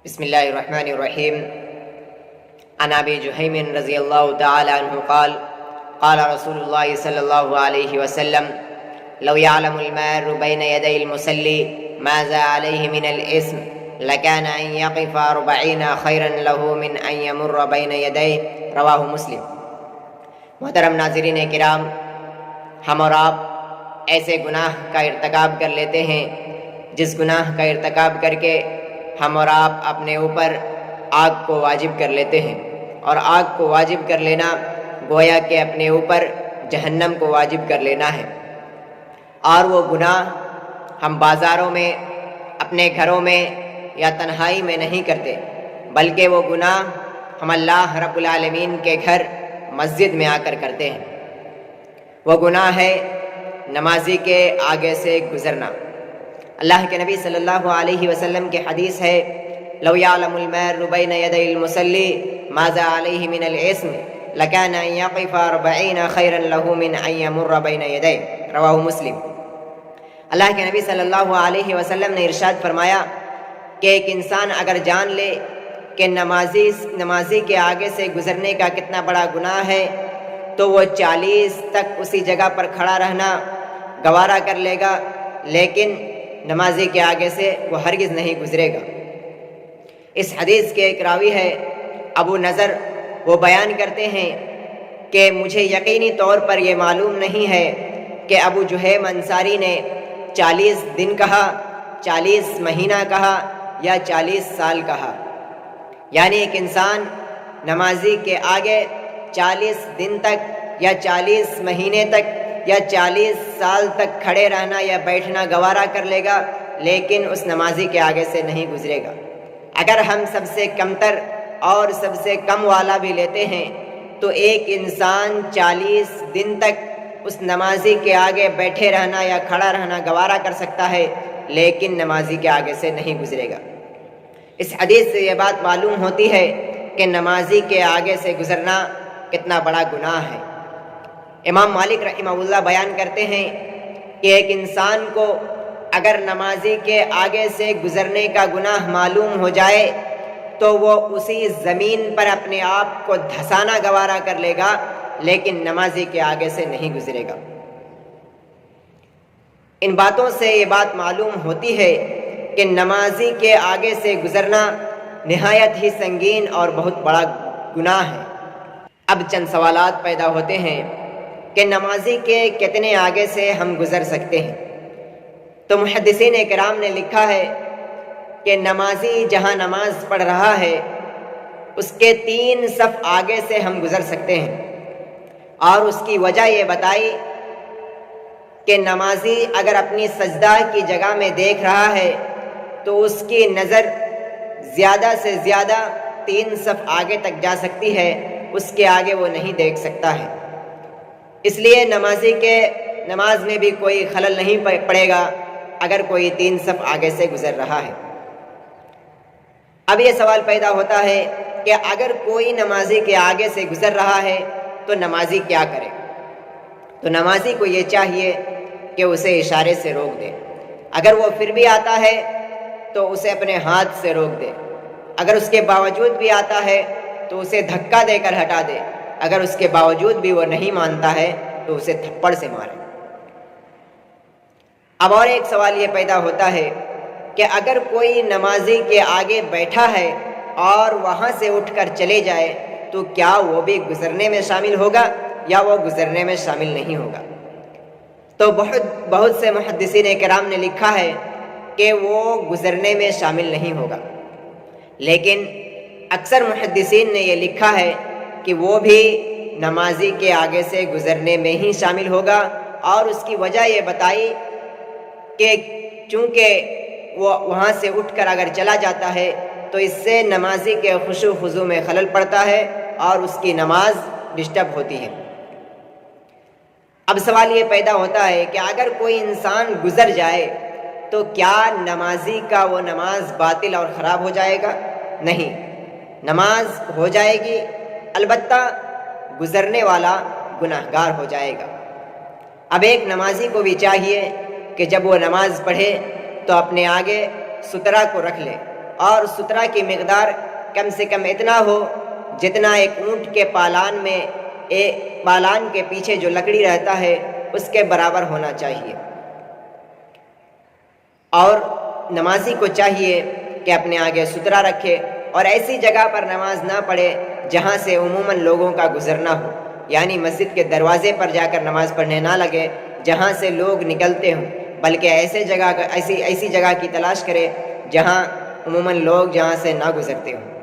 بسم الله الرحمن الرحيم. عن أبي جهيم رضي الله تعالى عنه قال قال رسول الله صلى الله عليه وسلم لو يعلم المار بين يدي المصلي ماذا عليه من الإثم لكان أن يقف 40 خيرا له من أن يمر بين يديه. رواہ مسلم. محترم ناظرین کرام، ہم اور آپ ایسے گناہ کا ارتکاب کر لیتے ہیں جس گناہ کا ارتکاب کر کے ہم اور آپ اپنے اوپر آگ کو واجب کر لیتے ہیں، اور آگ کو واجب کر لینا گویا کہ اپنے اوپر جہنم کو واجب کر لینا ہے. اور وہ گناہ ہم بازاروں میں، اپنے گھروں میں یا تنہائی میں نہیں کرتے، بلکہ وہ گناہ ہم اللہ رب العالمین کے گھر مسجد میں آ کر کرتے ہیں. وہ گناہ ہے نمازی کے آگے سے گزرنا. اللہ کے نبی صلی اللہ علیہ وسلم کی حدیث ہے لو یعلم المار بین یدی المصلی ماذا علیہ من الاسم لکان ان یقف 40 خیرا له من ان یمر بین یدی. رواہ مسلم. اللہ کے نبی صلی اللہ علیہ وسلم نے ارشاد فرمایا کہ ایک انسان اگر جان لے کہ نمازی کے آگے سے گزرنے کا کتنا بڑا گناہ ہے تو وہ 40 تک اسی جگہ پر کھڑا رہنا گوارا کر لے گا، لیکن نمازی کے آگے سے وہ ہرگز نہیں گزرے گا. اس حدیث کے ایک راوی ہے ابو نضر، وہ بیان کرتے ہیں کہ مجھے یقینی طور پر یہ معلوم نہیں ہے کہ ابو جہیم انصاری نے 40 دن کہا، 40 مہینہ کہا یا 40 سال کہا. یعنی ایک انسان نمازی کے آگے 40 دن تک یا 40 مہینے تک یا 40 سال تک کھڑے رہنا یا بیٹھنا گوارا کر لے گا، لیکن اس نمازی کے آگے سے نہیں گزرے گا. اگر ہم سب سے کمتر اور سب سے کم والا بھی لیتے ہیں تو ایک انسان 40 دن تک اس نمازی کے آگے بیٹھے رہنا یا کھڑا رہنا گوارا کر سکتا ہے، لیکن نمازی کے آگے سے نہیں گزرے گا. اس حدیث سے یہ بات معلوم ہوتی ہے کہ نمازی کے آگے سے گزرنا کتنا بڑا گناہ ہے. امام مالک رحمہ اللہ بیان کرتے ہیں کہ ایک انسان کو اگر نمازی کے آگے سے گزرنے کا گناہ معلوم ہو جائے تو وہ اسی زمین پر اپنے آپ کو دھسانا گوارا کر لے گا، لیکن نمازی کے آگے سے نہیں گزرے گا. ان باتوں سے یہ بات معلوم ہوتی ہے کہ نمازی کے آگے سے گزرنا نہایت ہی سنگین اور بہت بڑا گناہ ہے. اب چند سوالات پیدا ہوتے ہیں کہ نمازی کے کتنے آگے سے ہم گزر سکتے ہیں. تو محدثین کرام نے لکھا ہے کہ نمازی جہاں نماز پڑھ رہا ہے اس کے 3 صف آگے سے ہم گزر سکتے ہیں، اور اس کی وجہ یہ بتائی کہ نمازی اگر اپنی سجدہ کی جگہ میں دیکھ رہا ہے تو اس کی نظر زیادہ سے زیادہ 3 صف آگے تک جا سکتی ہے، اس کے آگے وہ نہیں دیکھ سکتا ہے. اس لیے نمازی کے نماز میں بھی کوئی خلل نہیں پڑے گا اگر کوئی 3 صف آگے سے گزر رہا ہے. اب یہ سوال پیدا ہوتا ہے کہ اگر کوئی نمازی کے آگے سے گزر رہا ہے تو نمازی کیا کرے؟ تو نمازی کو یہ چاہیے کہ اسے اشارے سے روک دے. اگر وہ پھر بھی آتا ہے تو اسے اپنے ہاتھ سے روک دے. اگر اس کے باوجود بھی آتا ہے تو اسے دھکا دے کر ہٹا دے. اگر اس کے باوجود بھی وہ نہیں مانتا ہے تو اسے تھپڑ سے مارے. اب اور ایک سوال یہ پیدا ہوتا ہے کہ اگر کوئی نمازی کے آگے بیٹھا ہے اور وہاں سے اٹھ کر چلے جائے تو کیا وہ بھی گزرنے میں شامل ہوگا یا وہ گزرنے میں شامل نہیں ہوگا؟ تو بہت سے محدثین کرام نے لکھا ہے کہ وہ گزرنے میں شامل نہیں ہوگا، لیکن اکثر محدثین نے یہ لکھا ہے کہ وہ بھی نمازی کے آگے سے گزرنے میں ہی شامل ہوگا. اور اس کی وجہ یہ بتائی کہ چونکہ وہ وہاں سے اٹھ کر اگر چلا جاتا ہے تو اس سے نمازی کے خشوع و خضوع میں خلل پڑتا ہے اور اس کی نماز ڈسٹرب ہوتی ہے. اب سوال یہ پیدا ہوتا ہے کہ اگر کوئی انسان گزر جائے تو کیا نمازی کا وہ نماز باطل اور خراب ہو جائے گا؟ نہیں، نماز ہو جائے گی، البتہ گزرنے والا گناہگار ہو جائے گا. اب ایک نمازی کو بھی چاہیے کہ جب وہ نماز پڑھے تو اپنے آگے سترہ کو رکھ لے، اور سترہ کی مقدار کم سے کم اتنا ہو جتنا ایک اونٹ کے پالان کے پیچھے جو لکڑی رہتا ہے اس کے برابر ہونا چاہیے۔ اور نمازی کو چاہیے کہ اپنے آگے سترہ رکھے اور ایسی جگہ پر نماز نہ پڑھے جہاں سے عموماً لوگوں کا گزرنا ہو، یعنی مسجد کے دروازے پر جا کر نماز پڑھنے نہ لگے جہاں سے لوگ نکلتے ہوں، بلکہ ایسی جگہ کی تلاش کرے جہاں عموماً لوگ جہاں سے نہ گزرتے ہوں۔